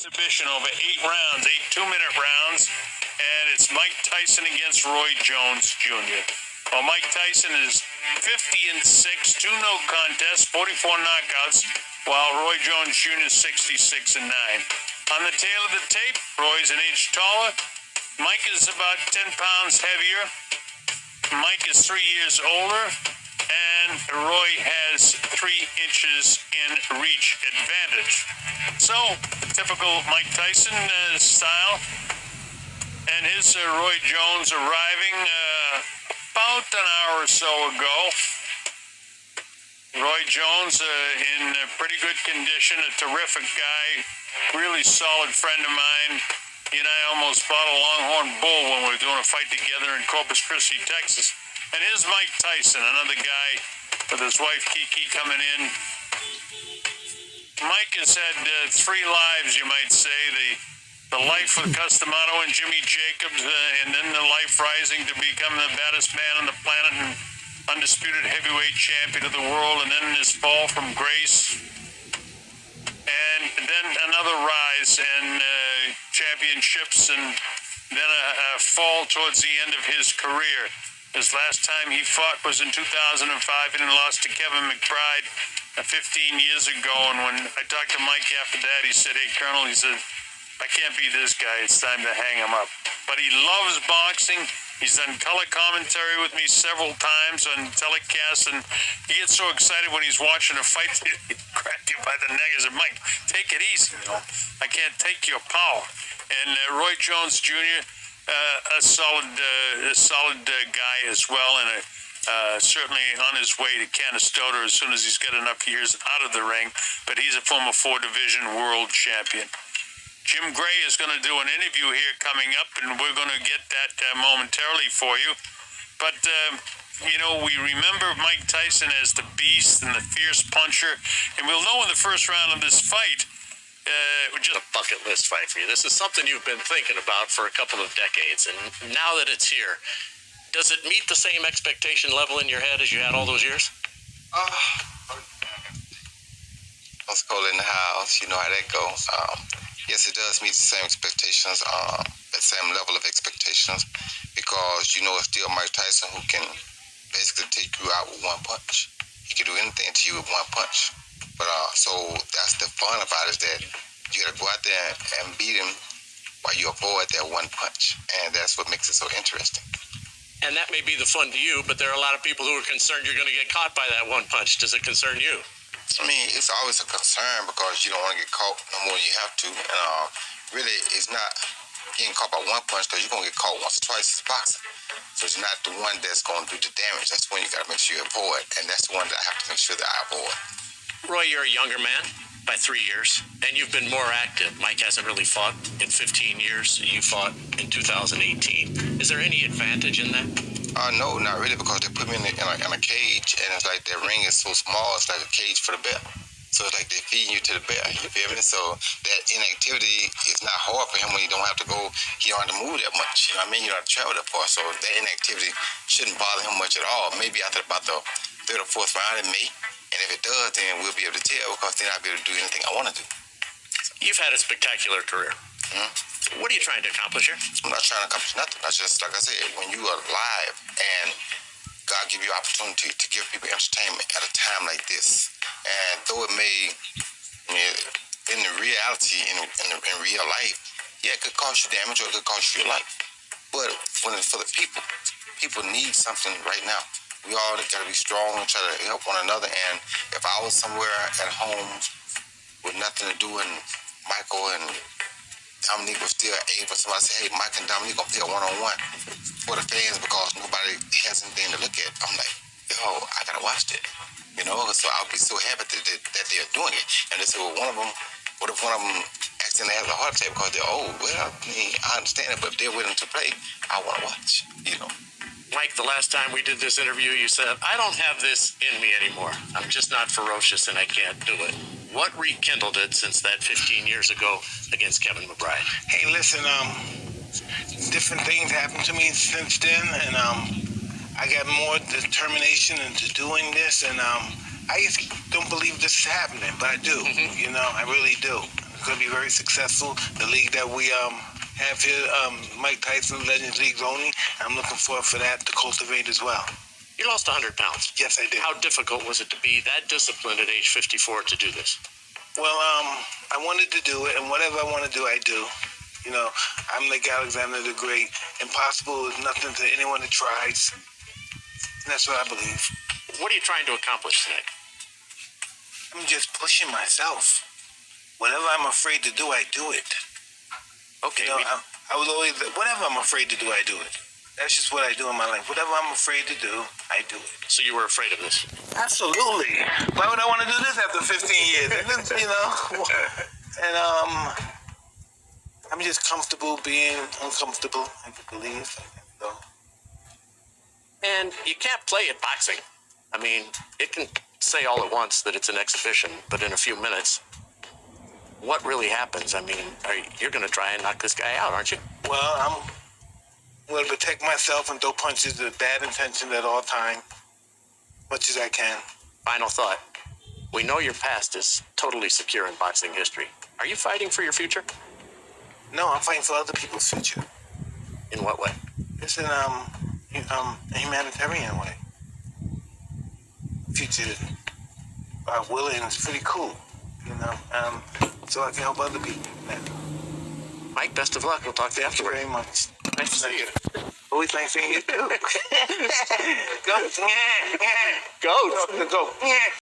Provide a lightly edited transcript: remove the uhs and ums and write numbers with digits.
exhibition over 8 rounds, 8 two-minute rounds, and it's Mike Tyson against Roy Jones Jr. Well, Mike Tyson is 50-6, 2 no contests, 44 knockouts, while Roy Jones Jr. is 66-9. On the tail of the tape, Roy's an inch taller. Mike is about 10 pounds heavier. Mike is 3 years older. And Roy has 3 inches in reach advantage. So, typical Mike Tyson style. And his Roy Jones arriving about an hour or so ago. Roy Jones in pretty good condition, a terrific guy, really solid friend of mine. He and I almost fought a longhorn bull when we were doing a fight together in Corpus Christi, Texas. And here's Mike Tyson, another guy with his wife Kiki coming in. Mike has had 3 lives, you might say. The life with Customato and Jimmy Jacobs, and then the life rising to become the baddest man on the planet and undisputed heavyweight champion of the world, and then his fall from grace. And then another rise in championships, and then a fall towards the end of his career. His last time he fought was in 2005 and he lost to Kevin McBride 15 years ago. And when I talked to Mike after that, he said, "Hey, Colonel," he said, "I can't beat this guy. It's time to hang him up." But he loves boxing. He's done color commentary with me several times on telecast, and he gets so excited when he's watching a fight, he grabbed you by the neck and said, "Mike, take it easy. I can't take your power." And Roy Jones Jr., a solid guy as well, and certainly on his way to Canastota as soon as he's got enough years out of the ring. But he's a former 4-division world champion. Jim Gray is going to do an interview here coming up, and we're going to get that momentarily for you. But we remember Mike Tyson as the beast and the fierce puncher, and we'll know in the first round of this fight. Just a bucket list fight for you. This is something you've been thinking about for a couple of decades, and now that it's here, does it meet the same expectation level in your head as you had all those years? Let's go in the house. You know how that goes. Yes, it does meet the same expectations, the same level of expectations, because it's still Mike Tyson who can basically take you out with one punch. He can do anything to you with one punch. But so that's the fun about it, is that you got to go out there and beat him while you avoid that one punch. And that's what makes it so interesting. And that may be the fun to you, but there are a lot of people who are concerned you're going to get caught by that one punch. Does it concern you? I mean, it's always a concern because you don't want to get caught no more than you have to. And really, it's not getting caught by one punch, because you're going to get caught once or twice as boxing. So it's not the one that's going to do the damage. That's the one you got to make sure you avoid. And that's the one that I have to make sure that I avoid. Roy, you're a younger man by 3 years, and you've been more active. Mike hasn't really fought in 15 years. You fought in 2018. Is there any advantage in that? No, not really, because they put me in a cage, and it's like the ring is so small, it's like a cage for the bear. So it's like they're feeding you to the bear, you feel me? So that inactivity is not hard for him when you don't have to go, you don't have to move that much, you know what I mean? You don't have to travel that far, so that inactivity shouldn't bother him much at all. Maybe after about the 3rd or 4th round it may, and if it does, then we'll be able to tell, because then I'll be able to do anything I want to do. You've had a spectacular career. Mm-hmm. What are you trying to accomplish here? I'm not trying to accomplish nothing. That's just, like I said, when you are alive and God give you opportunity to give people entertainment at a time like this. And though it may, in the reality, in real life, yeah, it could cost you damage or it could cost you your life. But when it's for the people need something right now. We all got to be strong and try to help one another. And if I was somewhere at home with nothing to do, and Michael and Dominique was still able, somebody say, "Hey, Mike and Dominique gonna play a one-on-one for the fans because nobody has anything to look at," I'm like, yo, I gotta watch that. So I'll be so happy that they're doing it. And they say, well, what if one of them accidentally has a heart attack because they're old? Well, I understand it, but if they're willing to play, I want to watch, Mike, the last time we did this interview, you said, "I don't have this in me anymore. I'm just not ferocious and I can't do it." What rekindled it since that 15 years ago against Kevin McBride? Hey, listen, different things happened to me since then, and I got more determination into doing this, and I just don't believe this is happening, but I do, I really do. going to be very successful. The league that we have here, Mike Tyson Legends Leagues only. I'm looking forward for that to cultivate as well. You lost 100 pounds. Yes, I did. How difficult was it to be that disciplined at age 54 to do this? Well, I wanted to do it, and whatever I want to do, I do. You know, I'm like Alexander the Great. Impossible is nothing to anyone that tries. And that's what I believe. What are you trying to accomplish tonight? I'm just pushing myself. Whatever I'm afraid to do, I do it. Okay. You know, I was always, whatever I'm afraid to do, I do it. That's just what I do in my life. Whatever I'm afraid to do, I do it. So you were afraid of this? Absolutely. Why would I want to do this after 15 years? And then, you know, and I'm just comfortable being uncomfortable, I believe. So. And you can't play at boxing. I mean, it can say all at once that it's an exhibition, but in a few minutes, what really happens? I mean, you're going to try and knock this guy out, aren't you? Well, I'm going to protect myself and throw punches with bad intentions at all time, much as I can. Final thought. We know your past is totally secure in boxing history. Are you fighting for your future? No, I'm fighting for other people's future. In what way? It's in a humanitarian way. Future willing is pretty cool, you know. So I can help other people. Mike, best of luck. We'll talk to you Thank you afterward. very much. Nice to see you. Always nice seeing you too. Go. Go. Go.